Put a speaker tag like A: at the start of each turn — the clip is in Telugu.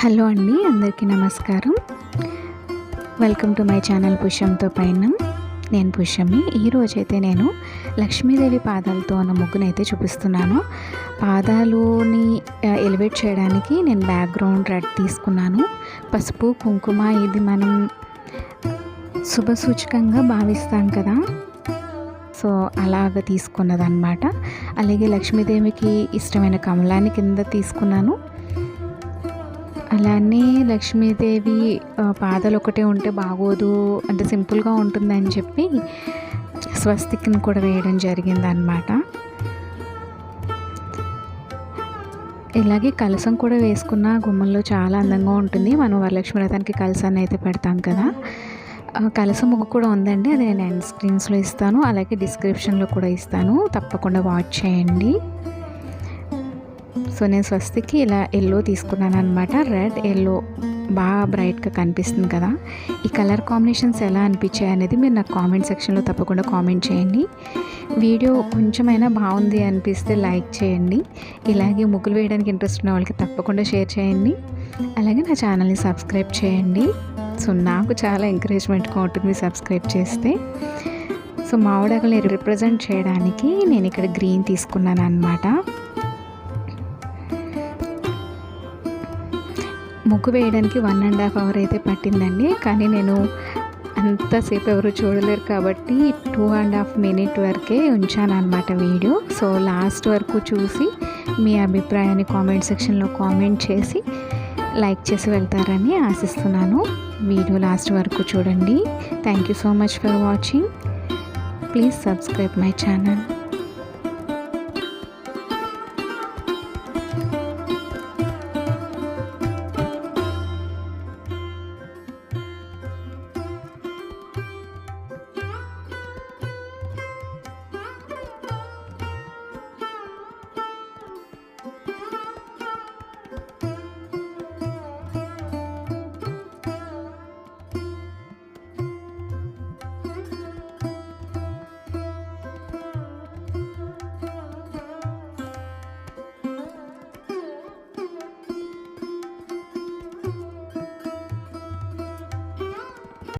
A: హలో అండి, అందరికీ నమస్కారం. వెల్కమ్ టు మై ఛానల్ పుష్యంతో పయనం. నేను పుష్యమి. ఈరోజైతే నేను లక్ష్మీదేవి పాదాలతో ఉన్న ముగ్గునైతే చూపిస్తున్నాను. పాదాలుని ఎలివేట్ చేయడానికి నేను బ్యాక్గ్రౌండ్ రెడ్ తీసుకున్నాను. పసుపు కుంకుమ ఇది మనం శుభసూచకంగా భావిస్తాం కదా, సో అలాగ తీసుకున్నదన్నమాట. అలాగే లక్ష్మీదేవికి ఇష్టమైన కమలాన్ని కింద తీసుకున్నాను. అలానే లక్ష్మీదేవి పాదాలు ఒకటే ఉంటే బాగోదు, అంటే సింపుల్గా ఉంటుందని చెప్పి స్వస్తిక్ని కూడా వేయడం జరిగిందనమాట. ఇలాగే కలసం కూడా వేసుకున్న గుమ్మంలో చాలా అందంగా ఉంటుంది. మనం వరలక్ష్మి వ్రతానికి కలసాన్ని అయితే పెడతాం కదా, కలసం ముగ్గు కూడా ఉందండి. అది నేను ఎండ్ స్క్రీన్స్లో ఇస్తాను, అలాగే డిస్క్రిప్షన్లో కూడా ఇస్తాను, తప్పకుండా వాచ్ చేయండి. సో నేను స్వస్తికి ఇలా ఎల్లో తీసుకున్నాను అనమాట. రెడ్ ఎల్లో బాగా బ్రైట్గా కనిపిస్తుంది కదా. ఈ కలర్ కాంబినేషన్స్ ఎలా అనిపించాయి అనేది మీరు నాకు కామెంట్ సెక్షన్లో తప్పకుండా కామెంట్ చేయండి. వీడియో కొంచెమైనా బాగుంది అనిపిస్తే లైక్ చేయండి. ఇలాగే ముగ్గులు వేయడానికి ఇంట్రెస్ట్ ఉన్న వాళ్ళకి తప్పకుండా షేర్ చేయండి. అలాగే నా ఛానల్ని సబ్స్క్రైబ్ చేయండి. సో నాకు చాలా ఎంకరేజ్మెంట్గా ఉంటుంది సబ్స్క్రైబ్ చేస్తే. సో మామిడాకుల్ని రిప్రజెంట్ చేయడానికి నేను ఇక్కడ గ్రీన్ తీసుకున్నాను అనమాట. ముగ్గు వేయడానికి 1.5 అవర్ అయితే పట్టిందండి, కానీ నేను అంతసేపు ఎవరు చూడలేరు కాబట్టి 2.5 మినిట్ వరకే ఉంచాను అనమాట వీడియో. సో లాస్ట్ వరకు చూసి మీ అభిప్రాయాన్ని కామెంట్ సెక్షన్లో కామెంట్ చేసి లైక్ చేసి వెళ్తారని ఆశిస్తున్నాను. వీడియో లాస్ట్ వరకు చూడండి. Thank you so much for watching. Please subscribe my channel.